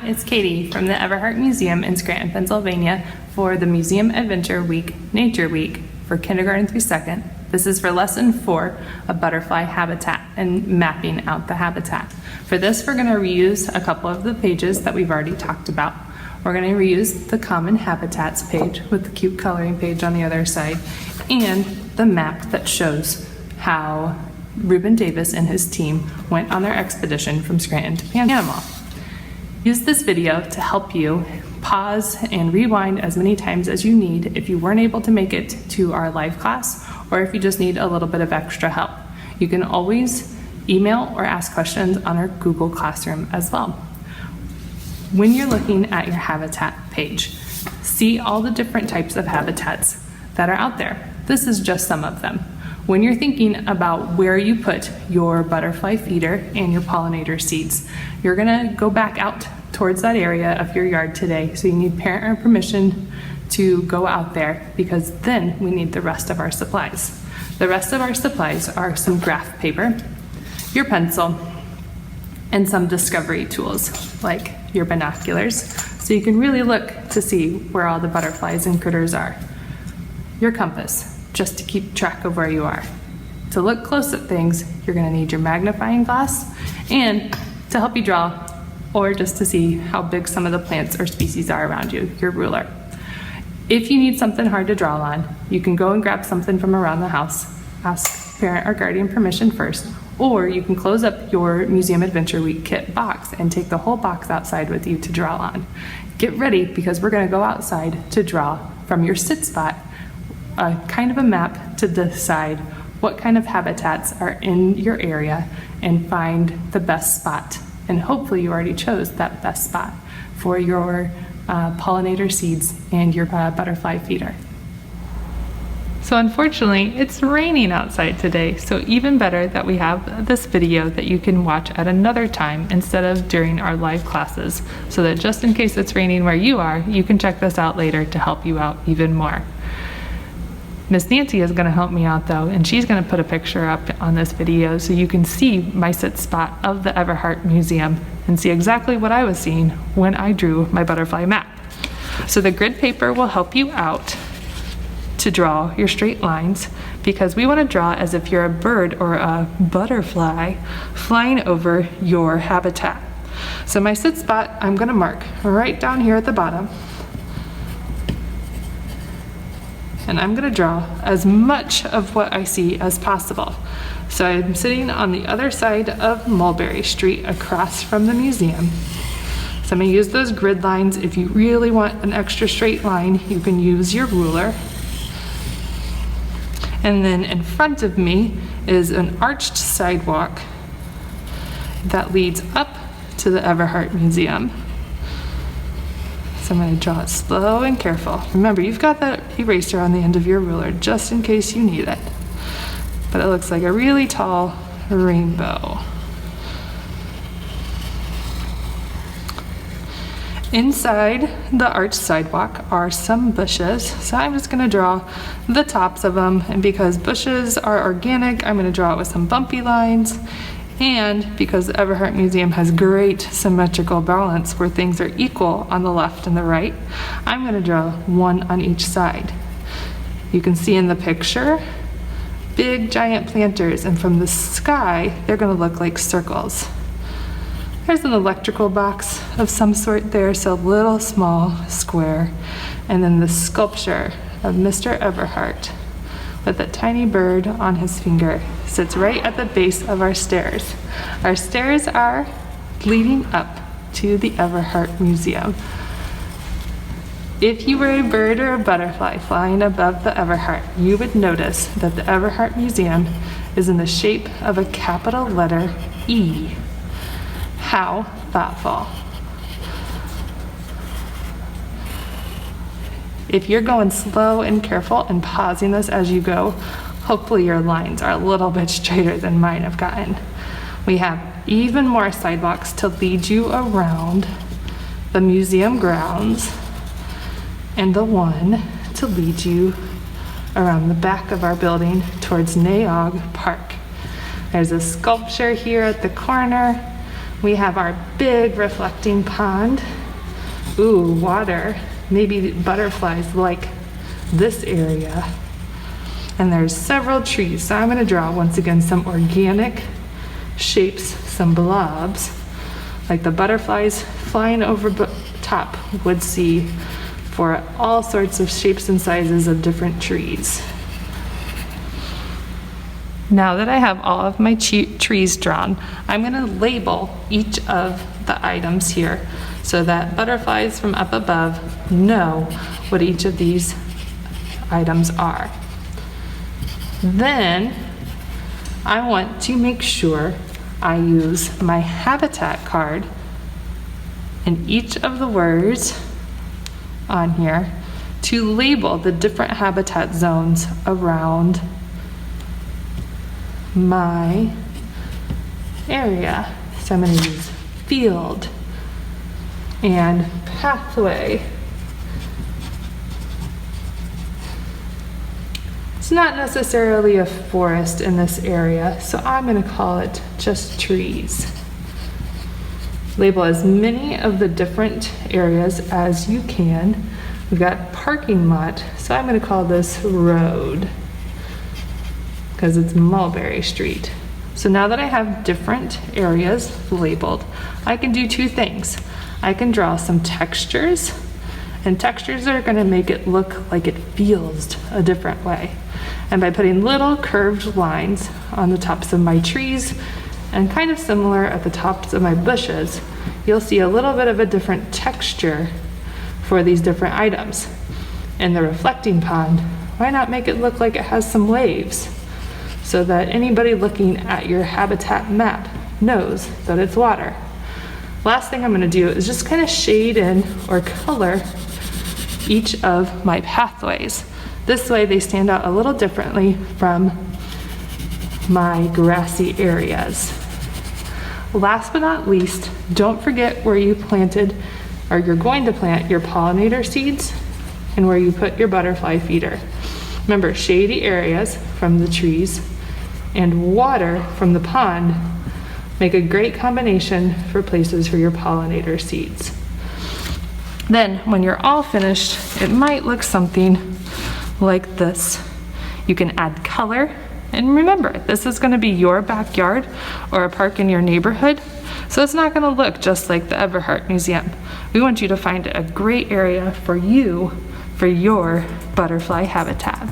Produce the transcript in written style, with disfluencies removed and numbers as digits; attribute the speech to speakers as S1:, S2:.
S1: it's Katie from the Everhart Museum in Scranton, Pennsylvania for the Museum Adventure Week, Nature Week for kindergarten through second. This is for lesson 4, a butterfly habitat and mapping out the habitat. For this, we're going to reuse a couple of the pages that we've already talked about. We're going to reuse the common habitats page with the cute coloring page on the other side and the map that shows how Reuben Davis and his team went on their expedition from Scranton to Panama. Use this video to help you pause and rewind as many times as you need if you weren't able to make it to our live class or if you just need a little bit of extra help. You can always email or ask questions on our Google Classroom as well. When you're looking at your habitat page, see all the different types of habitats that are out there. This is just some of them. When you're thinking about where you put your butterfly feeder and your pollinator seeds, you're gonna go back out towards that area of your yard today. So you need parent permission to go out there because then we need the rest of our supplies. The rest of our supplies are some graph paper, your pencil, and some discovery tools like your binoculars so you can really look to see where all the butterflies and critters are. Your compass, just to keep track of where you are. To look close at things, you're gonna need your magnifying glass and to help you draw or just to see how big some of the plants or species are around you, your ruler. If you need something hard to draw on, you can go and grab something from around the house, ask parent or guardian permission first, or you can close up your Museum Adventure Week kit box and take the whole box outside with you to draw on. Get ready because we're gonna go outside to draw from your sit spot kind of a map to decide what kind of habitats are in your area and find the best spot. And hopefully you already chose that best spot for your pollinator seeds and your butterfly feeder. So unfortunately, it's raining outside today, so even better that we have this video that you can watch at another time instead of during our live classes, so that just in case it's raining where you are, you can check this out later to help you out even more. Miss Nancy is going to help me out though, and she's going to put a picture up on this video so you can see my sit spot of the Everhart Museum and see exactly what I was seeing when I drew my butterfly map. So the grid paper will help you out to draw your straight lines because we want to draw as if you're a bird or a butterfly flying over your habitat. So my sit spot, I'm going to mark right down here at the bottom. And I'm going to draw as much of what I see as possible. So I'm sitting on the other side of Mulberry Street across from the museum. So I'm going to use those grid lines. If you really want an extra straight line, you can use your ruler. And then in front of me is an arched sidewalk that leads up to the Everhart Museum. So I'm going to draw it slow and careful. Remember, you've got that eraser on the end of your ruler just in case you need it. But it looks like a really tall rainbow. Inside the arched sidewalk are some bushes, so I'm just going to draw the tops of them. And because bushes are organic, I'm going to draw it with some bumpy lines. And because the Everhart Museum has great symmetrical balance where things are equal on the left and the right, I'm going to draw one on each side. You can see in the picture big giant planters, and from the sky they're going to look like circles. There's an electrical box of some sort there, so a little small square, and then the sculpture of Mr. Everhart with a tiny bird on his finger sits right at the base of our stairs. Our stairs are leading up to the Everhart Museum. If you were a bird or a butterfly flying above the Everhart, you would notice that the Everhart Museum is in the shape of a capital letter E. How thoughtful. If you're going slow and careful and pausing this as you go, hopefully your lines are a little bit straighter than mine have gotten. We have even more sidewalks to lead you around the museum grounds and the one to lead you around the back of our building towards Naog Park. There's a sculpture here at the corner We have our big reflecting pond. Ooh, water. Maybe butterflies like this area. And there's several trees. So I'm gonna draw once again some organic shapes, some blobs, like the butterflies flying over top would see for all sorts of shapes and sizes of different trees. Now that I have all of my trees drawn, I'm going to label each of the items here so that butterflies from up above know what each of these items are. Then I want to make sure I use my habitat card in each of the words on here to label the different habitat zones around my area. So I'm going to use field and pathway. It's not necessarily a forest in this area, so I'm going to call it just trees. Label as many of the different areas as you can. We've got parking lot, so I'm going to call this road because it's Mulberry Street. So now that I have different areas labeled, I can do two things. I can draw some textures, and textures are going to make it look like it feels a different way. And by putting little curved lines on the tops of my trees and kind of similar at the tops of my bushes, you'll see a little bit of a different texture for these different items. In the reflecting pond, why not make it look like it has some waves so that anybody looking at your habitat map knows that it's water. Last thing I'm going to do is just kind of shade in or color each of my pathways. This way they stand out a little differently from my grassy areas. Last but not least, don't forget where you planted or you're going to plant your pollinator seeds and where you put your butterfly feeder. Remember, shady areas from the trees and water from the pond make a great combination for places for your pollinator seeds. Then when you're all finished, it might look something like this. You can add color, and remember, this is going to be your backyard or a park in your neighborhood, so it's not going to look just like the Everhart Museum. We want you to find a great area for you, for your butterfly habitat.